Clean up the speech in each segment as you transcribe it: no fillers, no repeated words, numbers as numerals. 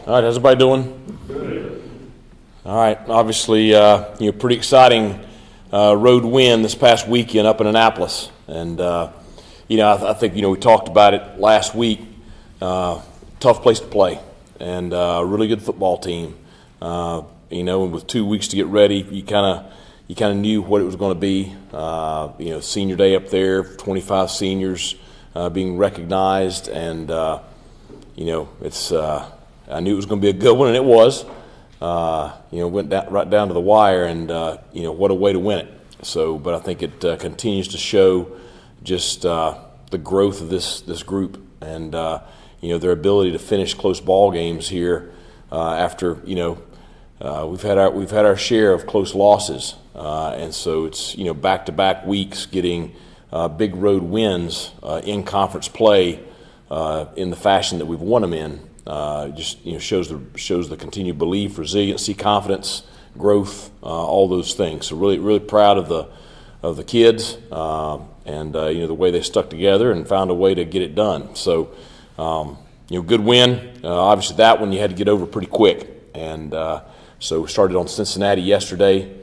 All right, how's everybody doing? Good. All right, obviously, pretty exciting road win this past weekend up in Annapolis, and I think we talked about it last week. Tough place to play, and a really good football team. And with 2 weeks to get ready, you kind of knew what it was going to be. Senior day up there, 25 seniors being recognized, and it's. I knew it was going to be a good one, and it was. Went right down to the wire, and what a way to win it. So, but I think it continues to show just the growth of this group, and their ability to finish close ball games here after we've had our share of close losses, and so it's back-to-back weeks getting big road wins in conference play in the fashion that we've won them in. Shows the continued belief, resiliency, confidence, growth, all those things. So really proud of the kids, and the way they stuck together and found a way to get it done. So good win. Obviously that one you had to get over pretty quick, and so we started on Cincinnati yesterday.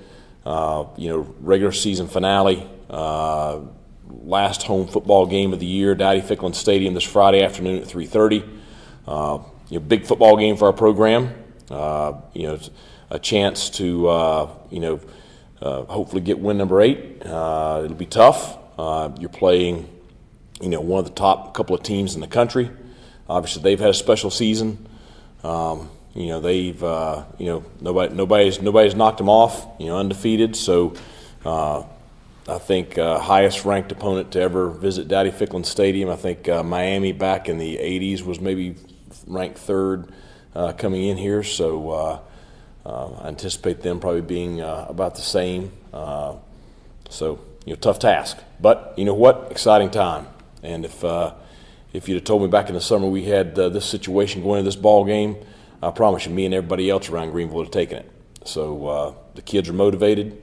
Regular season finale, last home football game of the year, Dowdy-Ficklin Stadium this Friday afternoon at 3:30. Big football game for our program. It's a chance to hopefully get win number 8. It'll be tough. You're playing one of the top couple of teams in the country. Obviously they've had a special season. They've nobody's knocked them off. Undefeated. So I think highest ranked opponent to ever visit Dowdy-Ficklin Stadium. I think Miami back in the 80s was maybe ranked 3rd coming in here. So I anticipate them probably being about the same. Tough task. But you know what? Exciting time. And if you'd have told me back in the summer we had this situation going into this ball game, I promise you, me and everybody else around Greenville would have taken it. So the kids are motivated.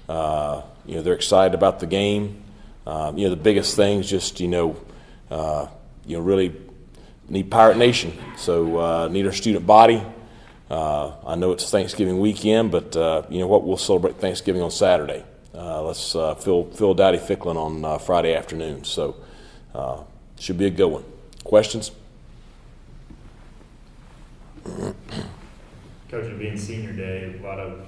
They're excited about the game. The biggest thing is just really need Pirate Nation. So need our student body. I know it's Thanksgiving weekend, but we'll celebrate Thanksgiving on Saturday. Let's fill Dowdy-Ficklin on Friday afternoon. So should be a good one. Questions? Coach, it being senior day, a lot of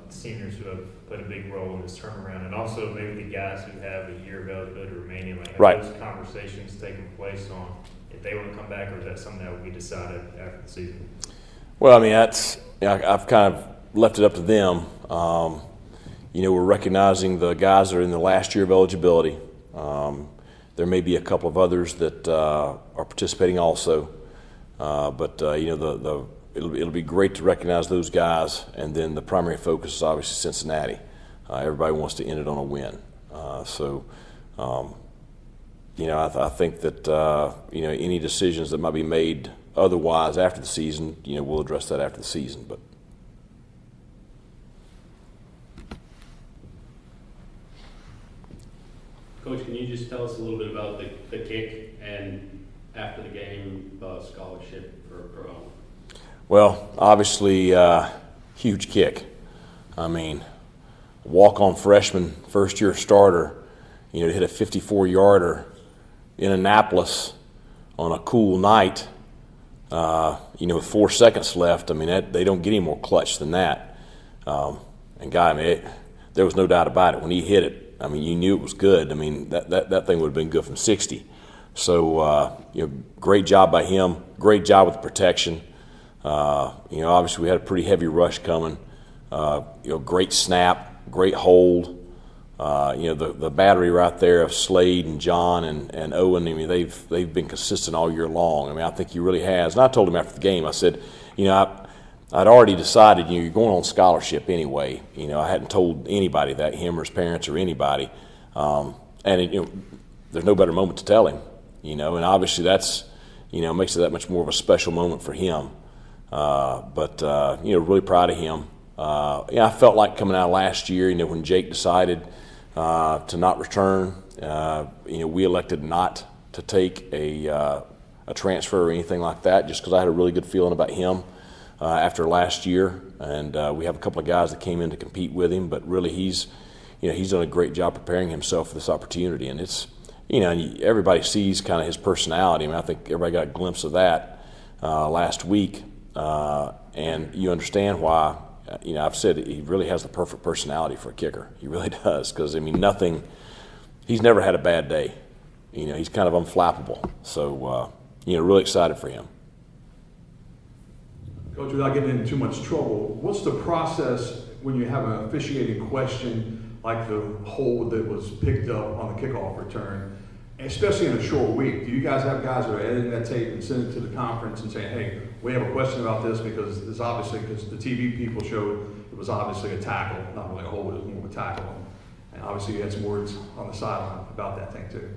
seniors who have played a big role in this turnaround, and also maybe the guys who have a year of eligibility remaining. Have right. Those conversations taking place on if they want to come back, or is that something that will be decided after the season? Well, I mean, I've kind of left it up to them. We're recognizing the guys that are in the last year of eligibility. There may be a couple of others that are participating also, but it'll be great to recognize those guys, and then the primary focus is obviously Cincinnati. Everybody wants to end it on a win. I think that any decisions that might be made otherwise after the season, we'll address that after the season. But Coach, can you just tell us a little bit about the kick and after the game scholarship for pro? Well, obviously, huge kick. I mean, walk-on freshman, first-year starter, to hit a 54-yarder in Annapolis on a cool night, with 4 seconds left. I mean, they don't get any more clutch than that. There was no doubt about it. When he hit it, I mean, you knew it was good. I mean, that thing would have been good from 60. So, great job by him. Great job with the protection. Obviously we had a pretty heavy rush coming. Great snap, great hold. The battery right there of Slade and John and Owen. I mean, they've been consistent all year long. I mean, I think he really has. And I told him after the game, I said, I'd already decided, you're going on scholarship anyway. I hadn't told anybody that, him or his parents or anybody. There's no better moment to tell him. And obviously that's, makes it that much more of a special moment for him. Really proud of him. I felt like coming out last year, when Jake decided to not return, we elected not to take a transfer or anything like that, just because I had a really good feeling about him. after last year, and we have a couple of guys that came in to compete with him. But really, he's done a great job preparing himself for this opportunity, and it's and everybody sees kind of his personality. I mean, I think everybody got a glimpse of that last week, and you understand why. I've said he really has the perfect personality for a kicker. He really does, because I mean, he's never had a bad day. He's kind of unflappable. So, really excited for him. Coach, without getting into too much trouble, what's the process when you have an officiating question like the hold that was picked up on the kickoff return, especially in a short week? Do you guys have guys that are editing that tape and sending it to the conference and saying, hey, we have a question about this because the TV people showed it was obviously a tackle, not really a hold, it was more of a tackle. And obviously you had some words on the sideline about that thing too.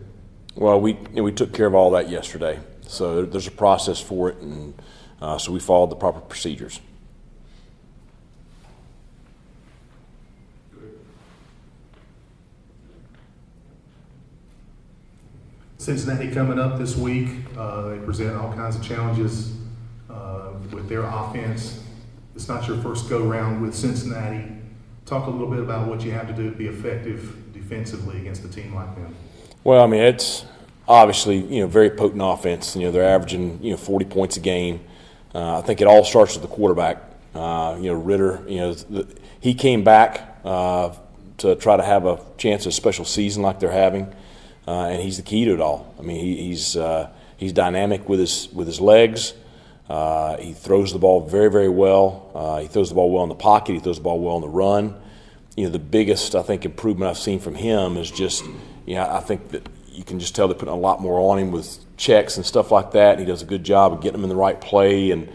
Well, we took care of all that yesterday. So there's a process for it, and so we followed the proper procedures. Cincinnati coming up this week. They present all kinds of challenges with their offense. It's not your first go-round with Cincinnati. Talk a little bit about what you have to do to be effective defensively against a team like them. Well, I mean, it's obviously, very potent offense. They're averaging, 40 points a game. I think it all starts with the quarterback. Ritter, he came back to try to have a chance at a special season like they're having. And he's the key to it all. I mean, he's dynamic with his legs. He throws the ball very, very well. He throws the ball well in the pocket. He throws the ball well on the run. The biggest, I think, improvement I've seen from him is just, I think that you can just tell they're putting a lot more on him with checks and stuff like that. He does a good job of getting them in the right play and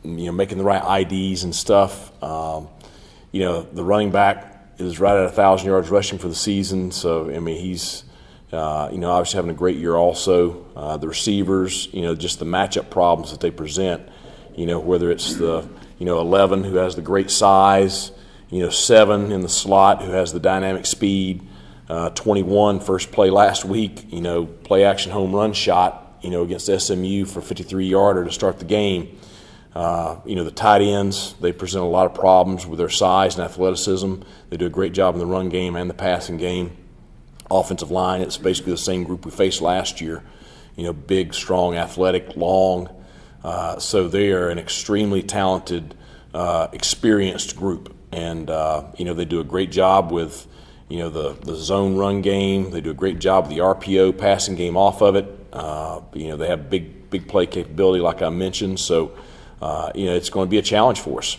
making the right IDs and stuff. The running back is right at 1,000 yards rushing for the season. So, I mean, he's obviously having a great year also. The receivers, just the matchup problems that they present, whether it's the, 11 who has the great size, 7 in the slot who has the dynamic speed, 21 first play last week, play action home run shot, against SMU for 53-yarder to start the game. The tight ends, they present a lot of problems with their size and athleticism. They do a great job in the run game and the passing game. Offensive line, it's basically the same group we faced last year. Big, strong, athletic, long. So they are an extremely talented, experienced group. And, they do a great job with, the zone run game. They do a great job with the RPO passing game off of it. They have big play capability, like I mentioned. So, it's going to be a challenge for us.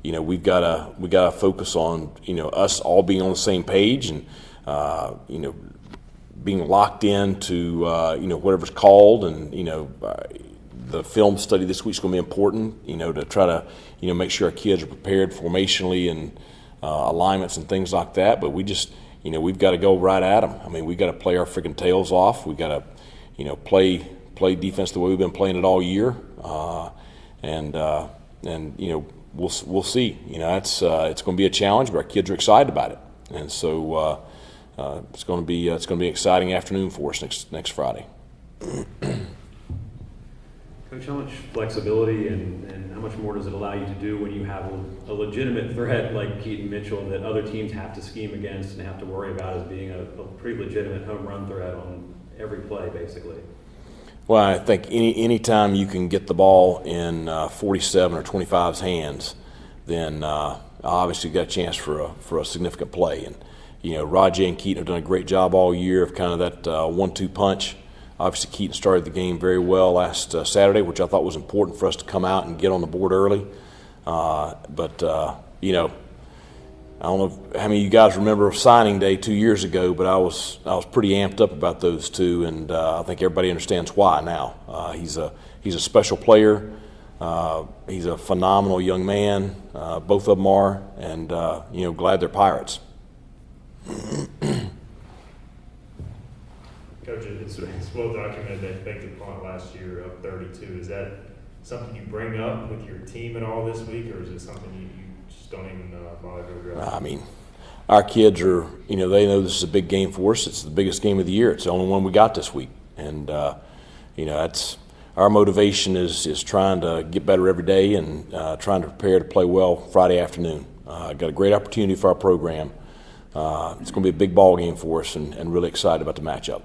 We've got to focus on, us all being on the same page and, being locked into, whatever's called, and, the film study this week's going to be important, to try to, make sure our kids are prepared formationally and alignments and things like that. But we just, we've got to go right at them. I mean, we've got to play our freaking tails off. We've got to, play defense the way we've been playing it all year. And we'll see. It's going to be a challenge, but our kids are excited about it. And so, it's going to be an exciting afternoon for us next Friday. Coach, how much flexibility and how much more does it allow you to do when you have a legitimate threat like Keaton Mitchell that other teams have to scheme against and have to worry about as being a pretty legitimate home run threat on every play, basically? Well, I think any time you can get the ball in 47 or 25's hands, then obviously you've got a chance for a significant play. And Rajay and Keaton have done a great job all year of kind of that 1-2 punch. Obviously, Keaton started the game very well last Saturday, which I thought was important for us to come out and get on the board early. But I don't know how many of you guys remember signing day 2 years ago, but I was pretty amped up about those two, and I think everybody understands why now. He's a special player. He's a phenomenal young man. Both of them are, and glad they're Pirates. Coach, it's well documented they faked the punt last year up 32. Is that something you bring up with your team at all this week, or is it something you just don't even bother to address? I mean, our kids are, they know this is a big game for us. It's the biggest game of the year. It's the only one we got this week. And, that's our motivation is trying to get better every day and trying to prepare to play well Friday afternoon. Got a great opportunity for our program. It's going to be a big ball game for us, and really excited about the matchup.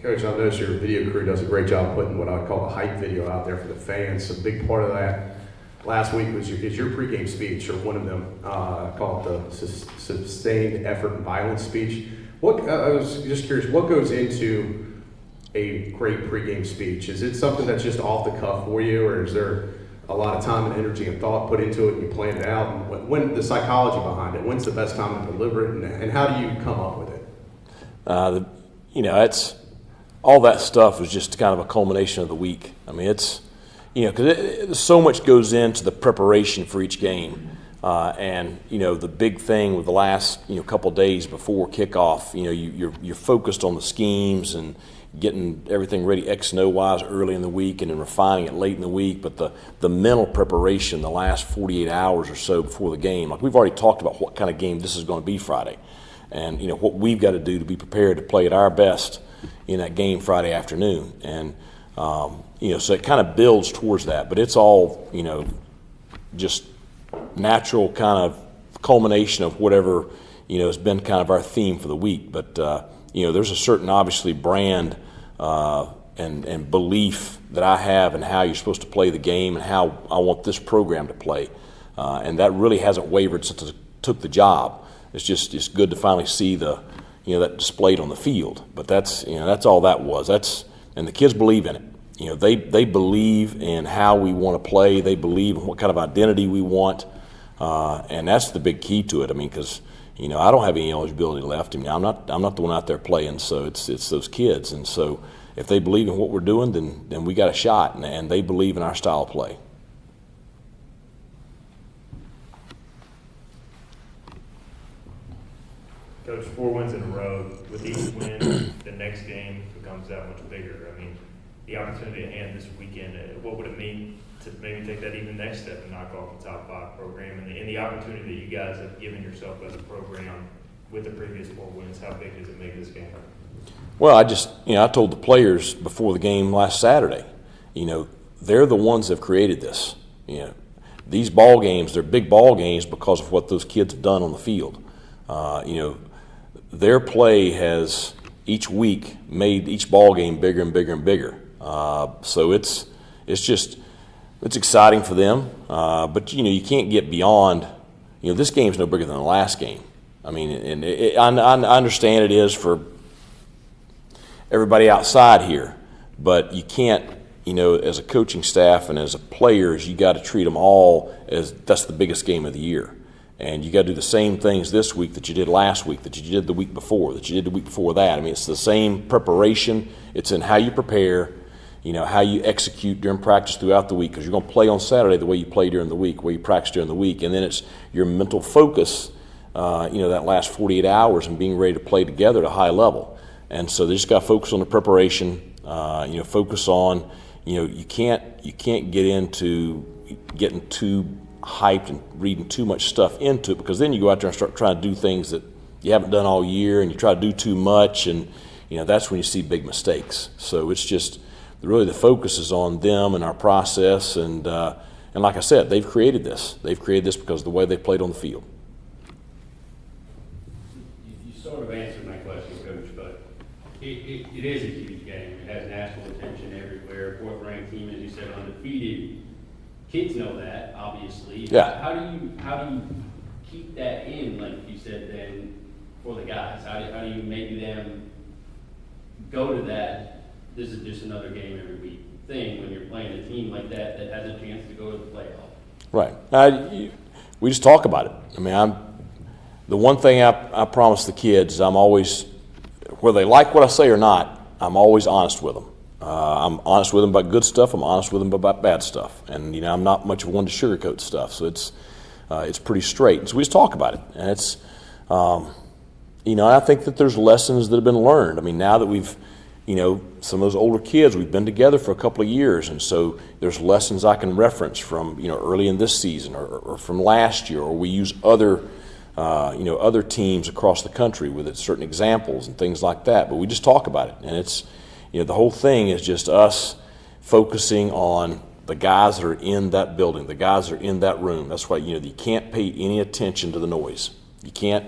Coach, I noticed your video crew does a great job putting what I would call a hype video out there for the fans. A big part of that last week was your pregame speech, or one of them, called the sustained effort and violence speech. I was just curious, what goes into a great pregame speech? Is it something that's just off the cuff for you, or is there a lot of time and energy and thought put into it and you plan it out? And when the psychology behind it, when's the best time to deliver it, and how do you come up with it? It's all that stuff is just kind of a culmination of the week. I mean, it's, because so much goes into the preparation for each game. And the big thing with the last couple of days before kickoff, you're focused on the schemes and getting everything ready X and O wise early in the week, and then refining it late in the week. But the mental preparation the last 48 hours or so before the game, like we've already talked about what kind of game this is going to be Friday, and what we've got to do to be prepared to play at our best in that game Friday afternoon. And so it kind of builds towards that, but it's all just natural kind of culmination of whatever has been kind of our theme for the week. But there's a certain obviously brand and belief that I have in how you're supposed to play the game and how I want this program to play, and that really hasn't wavered since I took the job. It's good to finally see that displayed on the field. But that's all that was. And the kids believe in it. They believe in how we want to play. They believe in what kind of identity we want, and that's the big key to it. I mean, because I don't have any eligibility left. I mean, I'm not the one out there playing, so it's those kids. And so if they believe in what we're doing, then we got a shot, and they believe in our style of play. Coach, 4 wins in a row. With each win, the next game becomes that much bigger. I mean, the opportunity at hand this weekend, what would it mean to maybe take that even next step and knock off the top 5 program, and the opportunity that you guys have given yourself as a program with the previous 4 wins? How big does it make this game? Well, I told the players before the game last Saturday, they're the ones that have created this. These ball games, they're big ball games because of what those kids have done on the field. Their play has each week made each ball game bigger and bigger and bigger. So it's exciting for them. But you can't get beyond. This game's no bigger than the last game. I mean, and I understand it is for everybody outside here, but you can't. As a coaching staff and as a players, you got to treat them all as that's the biggest game of the year. And you got to do the same things this week that you did last week, that you did the week before, that you did the week before that. I mean, it's the same preparation. It's in how you prepare, how you execute during practice throughout the week, because you're going to play on Saturday the way you play during the week, the way you practice during the week. And then it's your mental focus, that last 48 hours and being ready to play together at a high level. And so they just got to focus on the preparation, focus on, you can't get into getting too hyped and reading too much stuff into it, because then you go out there and start trying to do things that you haven't done all year, and you try to do too much, and that's when you see big mistakes. So it's just really the focus is on them and our process, and like I said, they've created this. They've created this because of the way they played on the field. You sort of answered my question, Coach, but it is a huge game. It has national attention everywhere. 4th-ranked team, as you said, undefeated. Kids know that, obviously. Yeah. How do you keep that in, like you said, then, for the guys? How do you make them go to that, this is just another game every week thing, when you're playing a team like that has a chance to go to the playoff? Right. We just talk about it. I mean, the one thing I promise the kids is I'm always, whether they like what I say or not, I'm always honest with them. I'm honest with them about good stuff. I'm honest with them about bad stuff. And, I'm not much of one to sugarcoat stuff. So it's pretty straight. So we just talk about it. And it's, I think that there's lessons that have been learned. I mean, now that we've, some of those older kids, we've been together for a couple of years. And so there's lessons I can reference from, early in this season or from last year, or we use other teams across the country with certain examples and things like that. But we just talk about it. And it's, the whole thing is just us focusing on the guys that are in that building, the guys that are in that room. That's why, you can't pay any attention to the noise. You can't,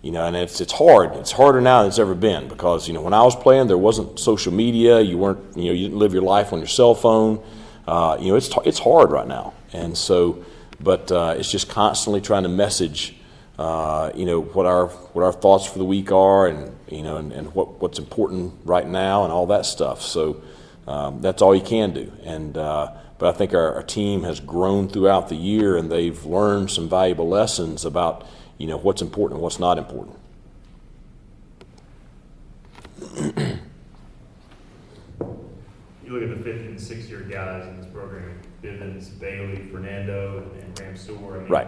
and it's hard. It's harder now than it's ever been because, when I was playing, there wasn't social media. You weren't, you didn't live your life on your cell phone. It's hard right now. And so, but it's just constantly trying to message, what our thoughts for the week are and, and what's important right now and all that stuff. So that's all you can do. And, but I think our team has grown throughout the year and they've learned some valuable lessons about, what's important and what's not important. You look at the 5th and 6th year guys in this program, Bivens, Bailey, Fernando, and Ramsour. I mean, Right.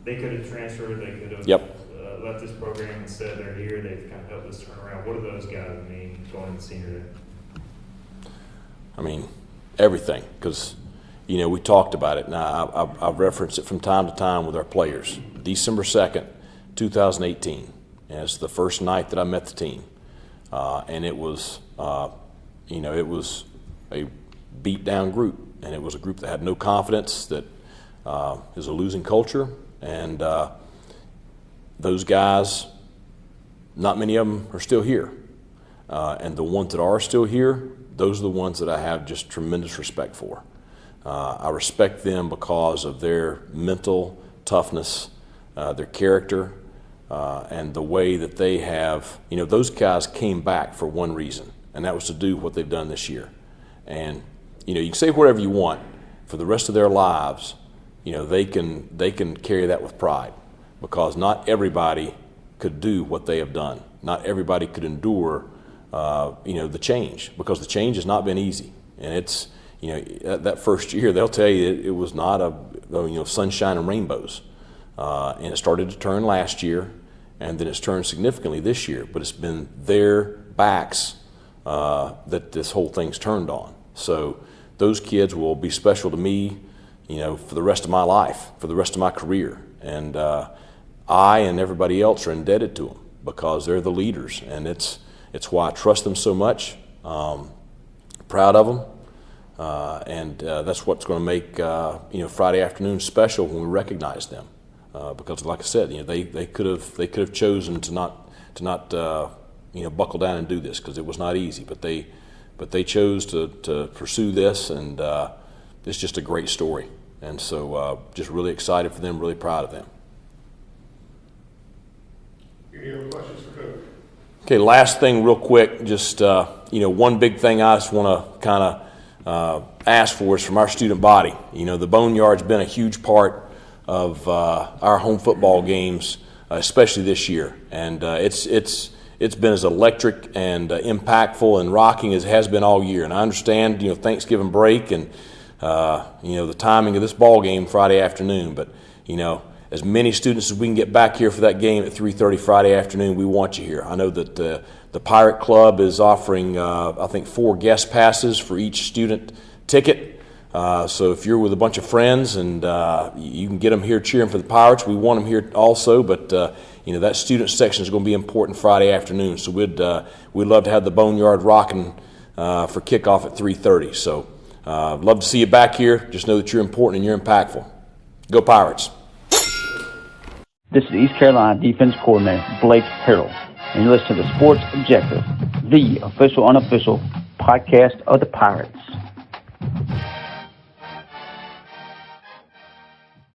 They could have transferred, they could have Yep. left this program instead they're here. They've kind of helped us turn around. What do those guys mean going into senior day? I mean, everything, because, we talked about it. Now, I've referenced it from time to time with our players. December 2nd, 2018, and it's the first night that I met the team. And it was, it was a beat-down group, and it was a group that had no confidence, that is a losing culture. And those guys, not many of them are still here. And the ones that are still here, those are the ones that I have just tremendous respect for. I respect them because of their mental toughness, their character, and the way that they have, those guys came back for one reason, and that was to do what they've done this year. And, you can say whatever you want for the rest of their lives, they can carry that with pride because not everybody could do what they have done. Not everybody could endure, the change because the change has not been easy. And it's, that first year, they'll tell you it was not sunshine and rainbows. And it started to turn last year, and then it's turned significantly this year. But it's been their backs that this whole thing's turned on. So those kids will be special to me, for the rest of my life, for the rest of my career. And I and everybody else are indebted to them because they're the leaders, and it's why I trust them so much. Proud of them. And that's what's going to make Friday afternoon special when we recognize them, because like I said, they could have chosen to not buckle down and do this because it was not easy, but they chose to pursue this, and it's just a great story, and so just really excited for them, really proud of them. Any other questions for Coach? Okay, last thing real quick, just one big thing I just want to kind of ask for is from our student body. The Boneyard's been a huge part of our home football games, especially this year. And it's been as electric and impactful and rocking as it has been all year. And I understand, Thanksgiving break and, the timing of this ball game Friday afternoon. But, as many students as we can get back here for that game at 3:30 Friday afternoon, we want you here. I know that the Pirate Club is offering, I think, 4 guest passes for each student ticket. So if you're with a bunch of friends and you can get them here cheering for the Pirates, we want them here also. But that student section is going to be important Friday afternoon. So we'd love to have the Boneyard rocking for kickoff at 3:30. So love to see you back here. Just know that you're important and you're impactful. Go Pirates! This is East Carolina Defense Coordinator Blake Harrell, and you listen to the Sports Objective, the official, unofficial podcast of the Pirates.